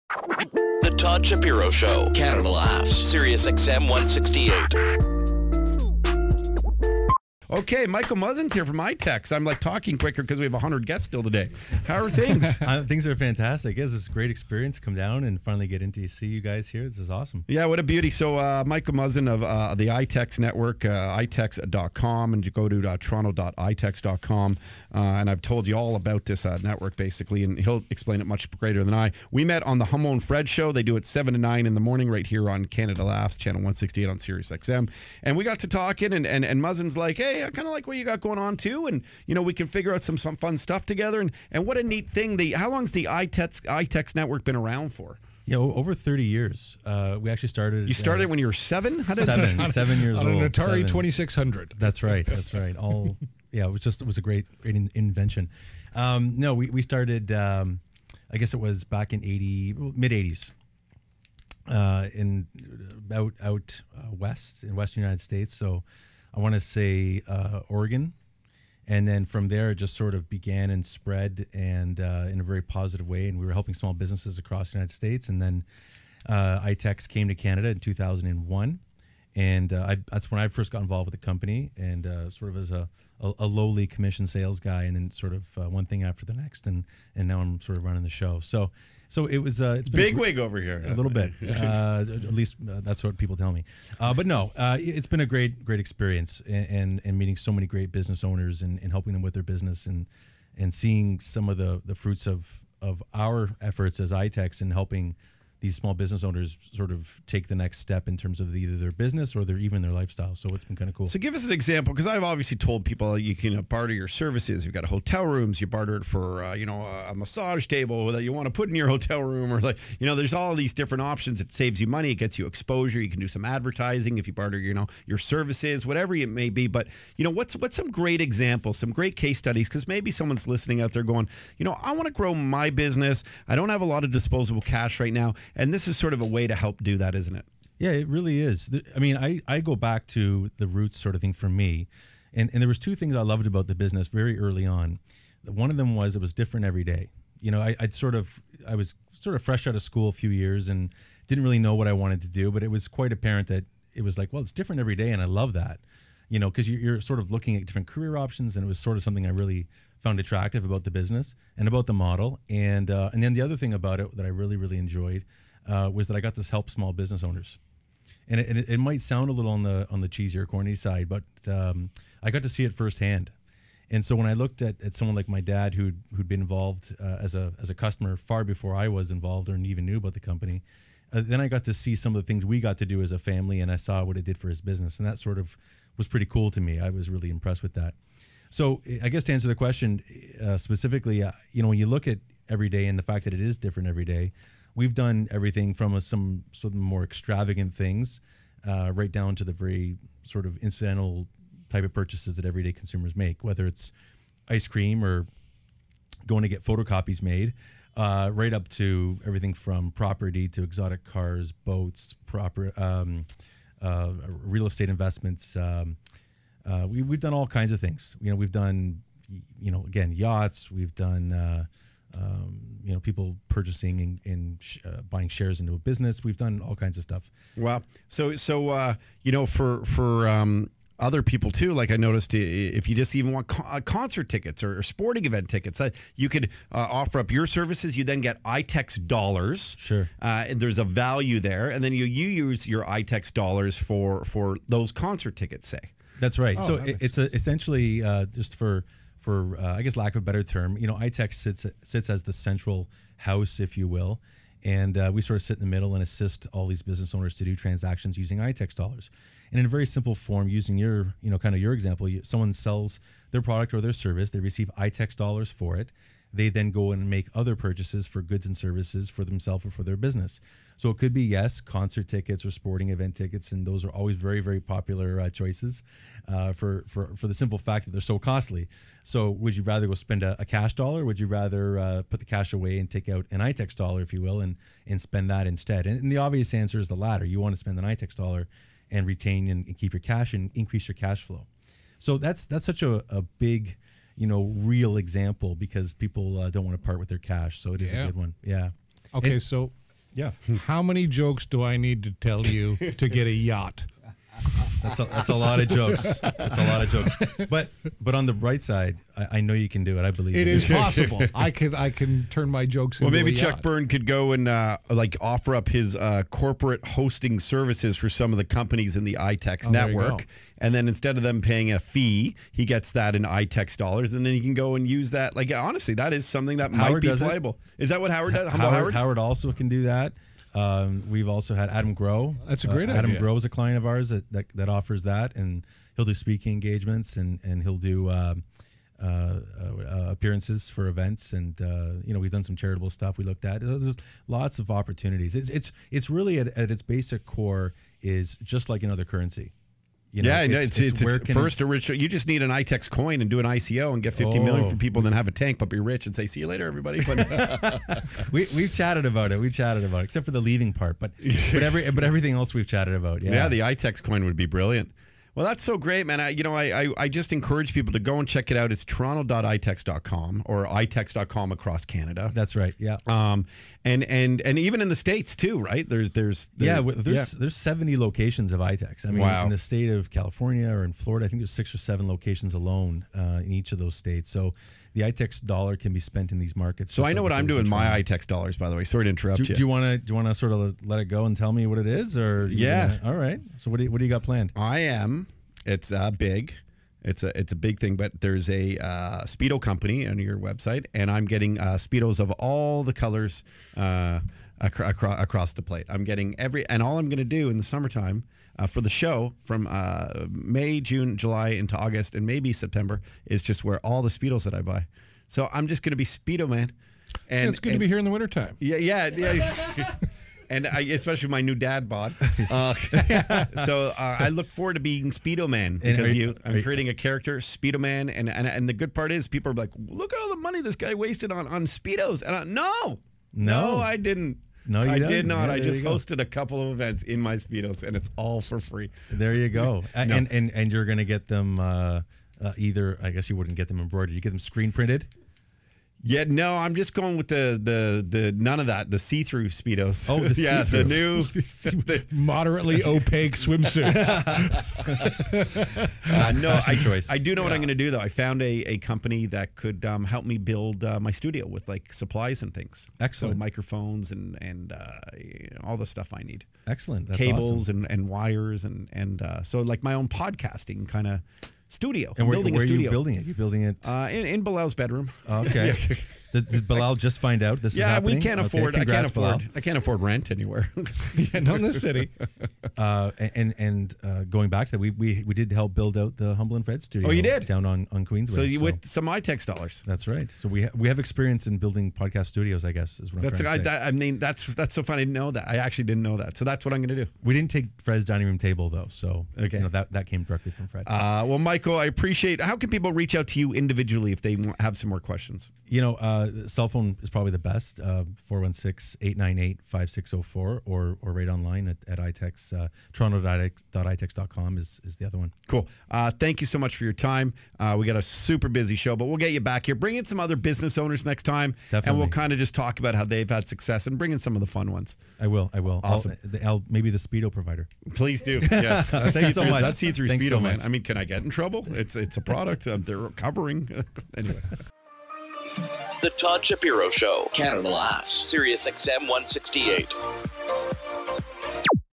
The Todd Shapiro Show, Canada Laughs, SiriusXM 168. Okay, Michael Muzzin's here from Itex. I'm like talking quicker because we have 100 guests still today. How are things? Things are fantastic. It's a great experience to come down and finally get in to see you guys here. This is awesome. Yeah, what a beauty. So Michael Muzzin of the Itex network, itex.com, and you go to toronto.itex.com. And I've told you all about this network, basically, and he'll explain it much greater than I. We met on the Hummo and Fred show. They do it 7 to 9 in the morning right here on Canada Laughs, channel 168 on SiriusXM. And we got to talking, and Muzzin's like, hey, I kind of like what you got going on too, and we can figure out some fun stuff together. And what a neat thing! How long's the Itex network been around for? Yeah, over 30 years. We actually started. You started when you were 7? 7 years old. On an Atari 2600. That's right. It was a great invention. No, we started. I guess it was back in mid 80s. Out west in Western United States. So I want to say Oregon, and then from there it just sort of began and spread, and in a very positive way. And we were helping small businesses across the United States. And then Itex came to Canada in 2001, and that's when I first got involved with the company, and sort of as a lowly commission sales guy, and then sort of one thing after the next, and now I'm sort of running the show. So it was it's been big wig over here a little bit, at least that's what people tell me. But no, it's been a great experience, and meeting so many great business owners, and helping them with their business, and seeing some of the fruits of our efforts as Itex, and helping these small business owners sort of take the next step in terms of either their business or even their lifestyle. So it's been kind of cool. So give us an example, because I've obviously told people you can barter your services. You've got hotel rooms, you barter it for a massage table that you want to put in your hotel room, or there's all these different options. It saves you money, it gets you exposure. You can do some advertising if you barter your services, whatever it may be. But what's some great examples, some great case studies? Because maybe someone's listening out there going, I want to grow my business. I don't have a lot of disposable cash right now. And this is sort of a way to help do that, isn't it? Yeah, it really is. I mean, I go back to the roots sort of thing for me. And there was two things I loved about the business very early on. One of them was it was different every day. I was sort of fresh out of school a few years and didn't really know what I wanted to do, but it was quite apparent that it was like, well, it's different every day, and I love that. Because you're sort of looking at different career options, and it was sort of something I really found attractive about the business and about the model. And then the other thing about it that I really, really enjoyed was that I got to help small business owners. And it might sound a little on the cheesier, corny side, but I got to see it firsthand. And so when I looked at someone like my dad, who'd been involved as a customer far before I was involved or even knew about the company, then I got to see some of the things we got to do as a family, and I saw what it did for his business, and that sort of was pretty cool to me. I was really impressed with that. So I guess to answer the question specifically, when you look at every day and the fact that it is different every day, we've done everything from some sort of more extravagant things right down to the very sort of incidental type of purchases that everyday consumers make, whether it's ice cream or going to get photocopies made, right up to everything from property to exotic cars, boats, real estate investments. We've done all kinds of things. We've done, again, yachts. We've done, people purchasing and buying shares into a business. We've done all kinds of stuff. Wow. So for other people too, like I noticed, if you just even want concert tickets or sporting event tickets, you could offer up your services. You then get Itex dollars. Sure. And there's a value there, and then you use your Itex dollars for those concert tickets, say. That's right. So it's essentially just for I guess lack of a better term, Itex sits as the central house, if you will, and we sort of sit in the middle and assist all these business owners to do transactions using Itex dollars. And in a very simple form, using your example, someone sells their product or their service, they receive Itex dollars for it. They then go and make other purchases for goods and services for themselves or for their business. So it could be, yes, concert tickets or sporting event tickets, and those are always very, very popular choices for the simple fact that they're so costly. So would you rather go spend a cash dollar? Would you rather put the cash away and take out an Itex dollar, if you will, and spend that instead? And the obvious answer is the latter. You want to spend an Itex dollar and retain and keep your cash and increase your cash flow. So that's such a big, real example, because people don't want to part with their cash. So it is a good one. Yeah. Okay, so Yeah. How many jokes do I need to tell you to get a yacht? That's a lot of jokes. That's a lot of jokes. But on the bright side, I know you can do it. I believe It you. is possible. I can turn my jokes into Well, maybe a Chuck yacht. Byrne could go and like offer up his corporate hosting services for some of the companies in the Itex there you network. go. And then instead of them paying a fee, he gets that in Itex dollars, and then he can go and use that. Like, honestly, that is something that might Howard be does it. playable. Is that what Howard does? Howard also can do that. We've also had Adam Groh. That's a great Adam idea. Groh is a client of ours that offers that, and he'll do speaking engagements and he'll do appearances for events, and we've done some charitable stuff. We looked at there's lots of opportunities. It's really at its basic core is just like another currency. It's first original. You just need an Itex coin and do an ICO and get 50 million from people, then have a tank, but be rich and say, "See you later, everybody." But we've chatted about it. Except for the leaving part, but everything else we've chatted about. Yeah, the Itex coin would be brilliant. Well, that's so great, man. I just encourage people to go and check it out. It's toronto.itex.com or itex.com across Canada. That's right. Yeah. And even in the States too, right? There's 70 locations of Itex. I mean, Wow. in the state of California or in Florida, I think there's 6 or 7 locations alone in each of those states. So the Itex dollar can be spent in these markets. So I know what I'm doing. My Toronto. Itex dollars, by the way. Sorry to interrupt you. Do you want to sort of let it go and tell me what it is, or all right? So what do you got planned? I am. It's big. It's a big thing. But there's a Speedo company on your website, and I'm getting Speedos of all the colors across the plate. I'm getting and all I'm going to do in the summertime for the show from May, June, July into August, and maybe September is just wear all the Speedos that I buy. So I'm just going to be Speedo man. And It's good to be here in the wintertime. Yeah. And especially my new dad bod. So I look forward to being Speedo Man because I'm creating a character, Speedo Man. And the good part is people are like, look at all the money this guy wasted on Speedos. And no, I didn't. No, you I did didn't. not. Yeah, I there just you go. hosted a couple of events in my Speedos, and it's all for free. There you go. No. And you're going to get them either. I guess you wouldn't get them embroidered. You get them screen printed. Yeah, no, I'm just going with the none of that. The see-through Speedos. Oh, the yeah, see-through. the new. Moderately opaque swimsuits. No, choice. I do know what I'm going to do though. I found a company that could help me build my studio with like supplies and things. Excellent. So microphones and all the stuff I need. Excellent. That's Cables awesome. and wires and so like my own podcasting kind of studio. And where building a are studio. you building it? You're building it in Bilal's bedroom. Okay. Did Bilal just find out this is happening? We can't Okay, afford. congrats, Bilal. I can't afford rent anywhere. Yeah, not in the city. And going back to that, we did help build out the Humble and Fred studio. Oh, you did? Down on Queensway. So you with some Itex dollars. That's right. So we have experience in building podcast studios, I guess, is what I'm trying to say. I mean, that's so funny. I didn't know that. I actually didn't know that. So that's what I'm going to do. We didn't take Fred's dining room table, though. So Okay. that came directly from Fred. Well, Michael, I appreciate. How can people reach out to you individually if they have some more questions? Cell phone is probably the best, 416-898-5604, or right online at Itex, toronto.itex.com is the other one. Cool. Thank you so much for your time. We got a super busy show, but we'll get you back here. Bring in some other business owners next time, Definitely. and we'll kind of just talk about how they've had success and bring in some of the fun ones. I will. Awesome. I'll maybe the Speedo provider. Please do. Yeah. Thanks so much. That's see-through Thanks Speedo, so man. much. I mean, can I get in trouble? It's a product they're covering. Anyway. The Todd Shapiro Show, Canada Laughs, SiriusXM 168.